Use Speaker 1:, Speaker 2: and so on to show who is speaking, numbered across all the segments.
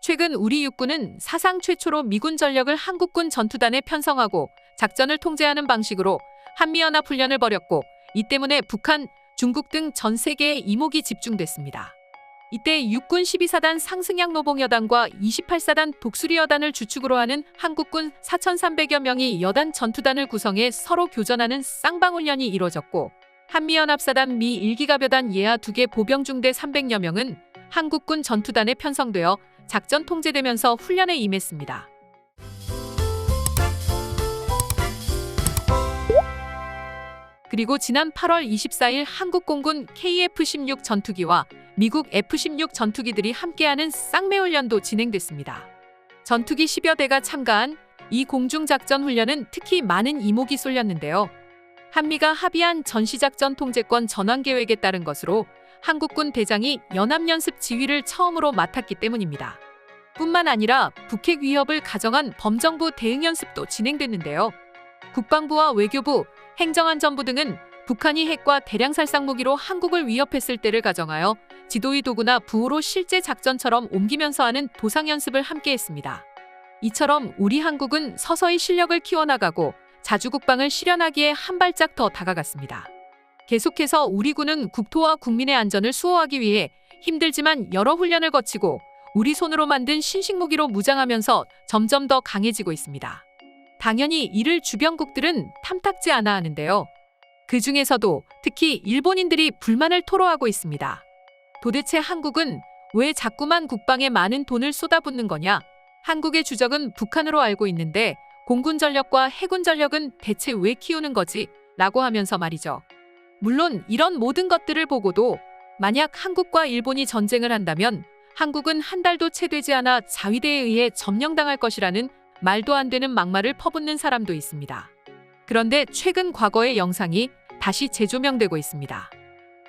Speaker 1: 최근 우리 육군은 사상 최초로 미군 전력을 한국군 전투단에 편성하고 작전을 통제하는 방식으로 한미연합훈련을 벌였고, 이 때문에 북한, 중국 등 전 세계에 이목이 집중됐습니다. 이때 육군 12사단 상승양 노봉여단과 28사단 독수리여단을 주축으로 하는 한국군 4,300여 명이 여단 전투단을 구성해 서로 교전하는 쌍방훈련이 이뤄졌고, 한미연합사단 미 1기갑여단 예하 2개 보병중대 300여 명은 한국군 전투단에 편성되어 작전 통제되면서 훈련에 임했습니다. 그리고 지난 8월 24일 한국 공군 KF-16 전투기와 미국 F-16 전투기들이 함께하는 쌍매훈련도 진행됐습니다. 전투기 10여 대가 참가한 이 공중작전 훈련은 특히 많은 이목이 쏠렸는데요. 한미가 합의한 전시작전 통제권 전환 계획에 따른 것으로 한국군 대장이 연합연습 지휘를 처음으로 맡았기 때문입니다. 뿐만 아니라 북핵 위협을 가정한 범정부 대응연습도 진행됐는데요. 국방부와 외교부, 행정안전부 등은 북한이 핵과 대량 살상 무기로 한국을 위협했을 때를 가정하여 지도의 도구나 부호로 실제 작전처럼 옮기면서 하는 도상연습을 함께했습니다. 이처럼 우리 한국은 서서히 실력을 키워나가고 자주국방을 실현하기에 한 발짝 더 다가갔습니다. 계속해서 우리 군은 국토와 국민의 안전을 수호하기 위해 힘들지만 여러 훈련을 거치고 우리 손으로 만든 신식무기로 무장하면서 점점 더 강해지고 있습니다. 당연히 이를 주변국들은 탐탁지 않아 하는데요. 그 중에서도 특히 일본인들이 불만을 토로하고 있습니다. 도대체 한국은 왜 자꾸만 국방에 많은 돈을 쏟아붓는 거냐? 한국의 주적은 북한으로 알고 있는데 공군 전력과 해군 전력은 대체 왜 키우는 거지? 라고 하면서 말이죠. 물론 이런 모든 것들을 보고도 만약 한국과 일본이 전쟁을 한다면 한국은 한 달도 채 되지 않아 자위대에 의해 점령당할 것이라는 말도 안 되는 막말을 퍼붓는 사람도 있습니다. 그런데 최근 과거의 영상이 다시 재조명되고 있습니다.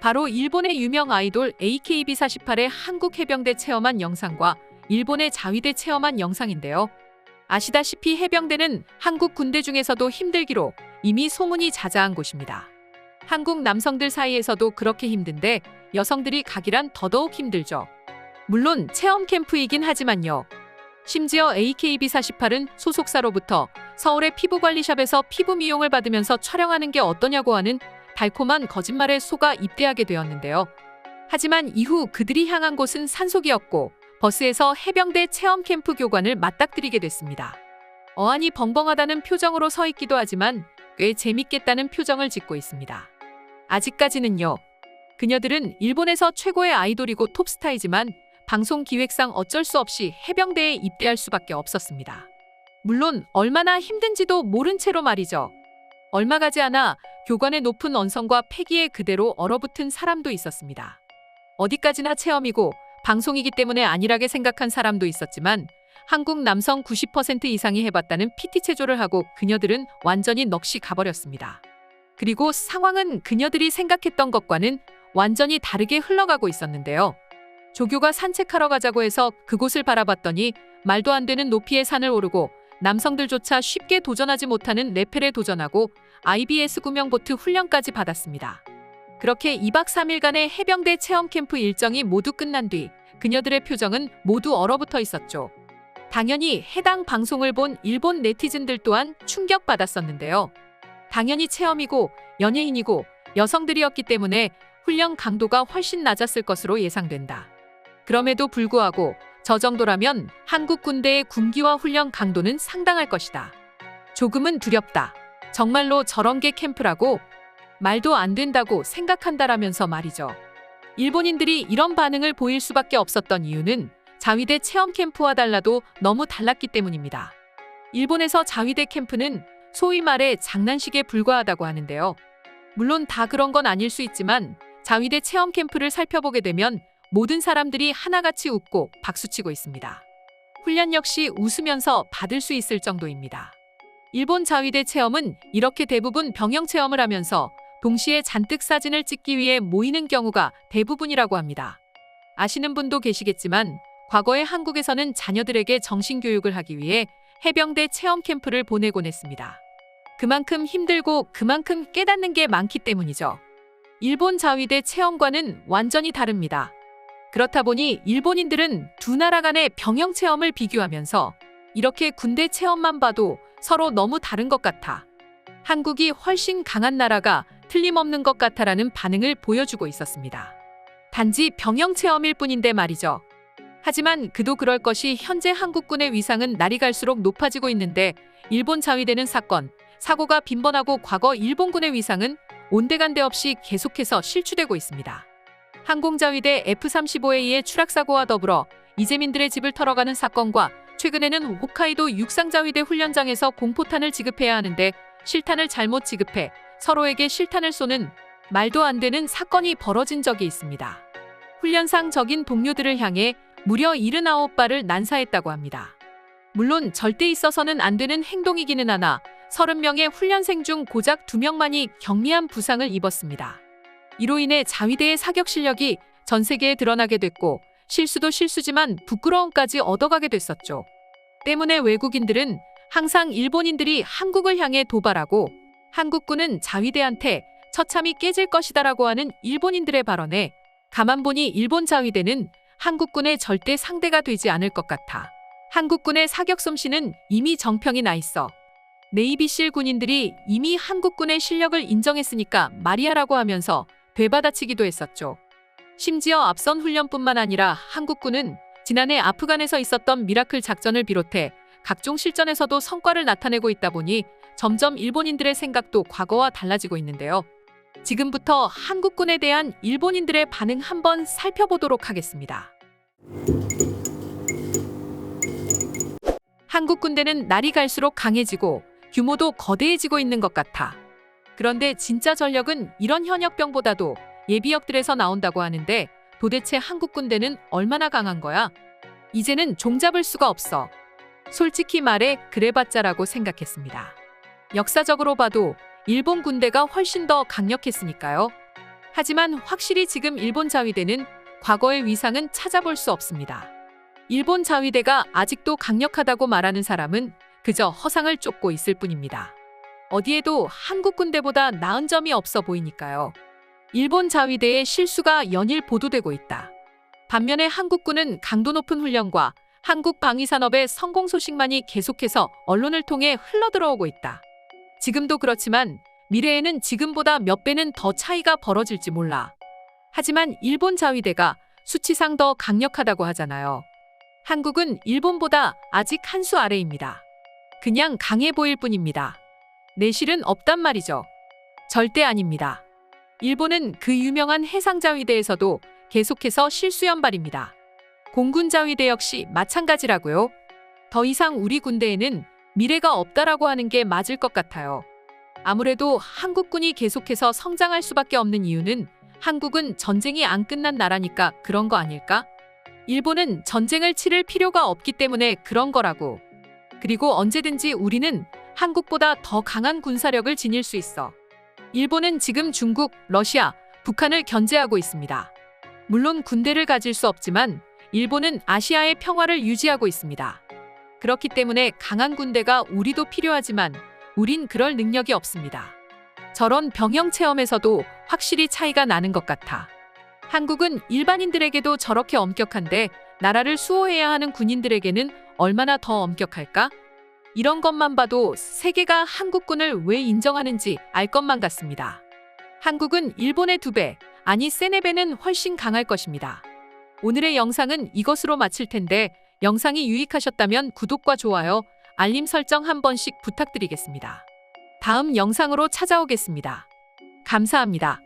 Speaker 1: 바로 일본의 유명 아이돌 AKB48의 한국 해병대 체험한 영상과 일본의 자위대 체험한 영상인데요. 아시다시피 해병대는 한국 군대 중에서도 힘들기로 이미 소문이 자자한 곳입니다. 한국 남성들 사이에서도 그렇게 힘든데 여성들이 가기란 더더욱 힘들죠. 물론 체험 캠프이긴 하지만요. 심지어 AKB48은 소속사로부터 서울의 피부관리샵에서 피부 미용을 받으면서 촬영하는 게 어떠냐고 하는 달콤한 거짓말에 속아 입대하게 되었는데요. 하지만 이후 그들이 향한 곳은 산속이었고 버스에서 해병대 체험 캠프 교관을 맞닥뜨리게 됐습니다. 어안이 벙벙하다는 표정으로 서 있기도 하지만 꽤 재밌겠다는 표정을 짓고 있습니다. 아직까지는요. 그녀들은 일본에서 최고의 아이돌이고 톱스타이지만 방송 기획상 어쩔 수 없이 해병대에 입대할 수밖에 없었습니다. 물론 얼마나 힘든지도 모른 채로 말이죠. 얼마 가지 않아 교관의 높은 언성과 패기에 그대로 얼어붙은 사람도 있었습니다. 어디까지나 체험이고 방송이기 때문에 안일하게 생각한 사람도 있었지만 한국 남성 90% 이상이 해봤다는 PT 체조를 하고 그녀들은 완전히 넋이 가버렸습니다. 그리고 상황은 그녀들이 생각했던 것과는 완전히 다르게 흘러가고 있었는데요. 조교가 산책하러 가자고 해서 그곳을 바라봤더니 말도 안 되는 높이의 산을 오르고 남성들조차 쉽게 도전하지 못하는 레펠에 도전하고 IBS 구명보트 훈련까지 받았습니다. 그렇게 2박 3일간의 해병대 체험 캠프 일정이 모두 끝난 뒤 그녀들의 표정은 모두 얼어붙어 있었죠. 당연히 해당 방송을 본 일본 네티즌들 또한 충격받았었는데요. 당연히 체험이고 연예인이고 여성들이었기 때문에 훈련 강도가 훨씬 낮았을 것으로 예상된다. 그럼에도 불구하고 저 정도라면 한국 군대의 군기와 훈련 강도는 상당할 것이다. 조금은 두렵다. 정말로 저런 게 캠프라고? 말도 안 된다고 생각한다라면서 말이죠. 일본인들이 이런 반응을 보일 수밖에 없었던 이유는 자위대 체험 캠프와 달라도 너무 달랐기 때문입니다. 일본에서 자위대 캠프는 소위 말해 장난식에 불과하다고 하는데요. 물론 다 그런 건 아닐 수 있지만 자위대 체험 캠프를 살펴보게 되면 모든 사람들이 하나같이 웃고 박수치고 있습니다. 훈련 역시 웃으면서 받을 수 있을 정도입니다. 일본 자위대 체험은 이렇게 대부분 병영 체험을 하면서 동시에 잔뜩 사진을 찍기 위해 모이는 경우가 대부분이라고 합니다. 아시는 분도 계시겠지만 과거에 한국에서는 자녀들에게 정신교육을 하기 위해 해병대 체험 캠프를 보내곤 했습니다. 그만큼 힘들고 그만큼 깨닫는 게 많기 때문이죠. 일본 자위대 체험과는 완전히 다릅니다. 그렇다 보니 일본인들은 두 나라 간의 병영 체험을 비교하면서 이렇게 군대 체험만 봐도 서로 너무 다른 것 같아. 한국이 훨씬 강한 나라가 틀림없는 것 같아라는 반응을 보여주고 있었습니다. 단지 병영 체험일 뿐인데 말이죠. 하지만 그도 그럴 것이 현재 한국군의 위상은 날이 갈수록 높아지고 있는데 일본 자위대는 사건, 사고가 빈번하고 과거 일본군의 위상은 온데간데 없이 계속해서 실추되고 있습니다. 항공자위대 F-35A의 추락사고와 더불어 이재민들의 집을 털어가는 사건과 최근에는 홋카이도 육상자위대 훈련장에서 공포탄을 지급해야 하는데 실탄을 잘못 지급해 서로에게 실탄을 쏘는 말도 안 되는 사건이 벌어진 적이 있습니다. 훈련상 적인 동료들을 향해 무려 79발을 난사했다고 합니다. 물론 절대 있어서는 안 되는 행동이기는 하나 30명의 훈련생 중 고작 2명만이 경미한 부상을 입었습니다. 이로 인해 자위대의 사격 실력이 전 세계에 드러나게 됐고 실수도 실수지만 부끄러움까지 얻어가게 됐었죠. 때문에 외국인들은 항상 일본인들이 한국을 향해 도발하고 한국군은 자위대한테 처참히 깨질 것이다라고 하는 일본인들의 발언에 가만 보니 일본 자위대는 한국군의 절대 상대가 되지 않을 것 같아. 한국군의 사격 솜씨는 이미 정평이 나 있어. 네이비실 군인들이 이미 한국군의 실력을 인정했으니까 말이야라고 하면서 되받아치기도 했었죠. 심지어 앞선 훈련뿐만 아니라 한국군은 지난해 아프간에서 있었던 미라클 작전을 비롯해 각종 실전에서도 성과를 나타내고 있다 보니 점점 일본인들의 생각도 과거와 달라지고 있는데요. 지금부터 한국군에 대한 일본인들의 반응 한번 살펴보도록 하겠습니다. 한국 군대는 날이 갈수록 강해지고 규모도 거대해지고 있는 것 같아. 그런데 진짜 전력은 이런 현역병보다도 예비역들에서 나온다고 하는데 도대체 한국 군대는 얼마나 강한 거야? 이제는 종잡을 수가 없어. 솔직히 말해 그래봤자라고 생각했습니다. 역사적으로 봐도 일본 군대가 훨씬 더 강력했으니까요. 하지만 확실히 지금 일본 자위대는 과거의 위상은 찾아볼 수 없습니다. 일본 자위대가 아직도 강력하다고 말하는 사람은 그저 허상을 쫓고 있을 뿐입니다. 어디에도 한국 군대보다 나은 점이 없어 보이니까요. 일본 자위대의 실수가 연일 보도되고 있다. 반면에 한국군은 강도 높은 훈련과 한국 방위산업의 성공 소식만이 계속해서 언론을 통해 흘러들어오고 있다. 지금도 그렇지만 미래에는 지금보다 몇 배는 더 차이가 벌어질지 몰라. 하지만 일본 자위대가 수치상 더 강력하다고 하잖아요. 한국은 일본보다 아직 한 수 아래입니다. 그냥 강해 보일 뿐입니다. 내실은 없단 말이죠. 절대 아닙니다. 일본은 그 유명한 해상자위대에서도 계속해서 실수연발입니다. 공군자위대 역시 마찬가지라고요. 더 이상 우리 군대에는 미래가 없다라고 하는 게 맞을 것 같아요. 아무래도 한국군이 계속해서 성장할 수밖에 없는 이유는 한국은 전쟁이 안 끝난 나라니까 그런 거 아닐까? 일본은 전쟁을 치를 필요가 없기 때문에 그런 거라고. 그리고 언제든지 우리는 한국보다 더 강한 군사력을 지닐 수 있어. 일본은 지금 중국, 러시아, 북한을 견제하고 있습니다. 물론 군대를 가질 수 없지만 일본은 아시아의 평화를 유지하고 있습니다. 그렇기 때문에 강한 군대가 우리도 필요하지만 우린 그럴 능력이 없습니다. 저런 병영 체험에서도 확실히 차이가 나는 것 같아. 한국은 일반인들에게도 저렇게 엄격한데 나라를 수호해야 하는 군인들에게는 얼마나 더 엄격할까? 이런 것만 봐도 세계가 한국군을 왜 인정하는지 알 것만 같습니다. 한국은 일본의 2배, 아니 3~4배는 훨씬 강할 것입니다. 오늘의 영상은 이것으로 마칠 텐데 영상이 유익하셨다면 구독과 좋아요, 알림 설정 한 번씩 부탁드리겠습니다. 다음 영상으로 찾아오겠습니다. 감사합니다.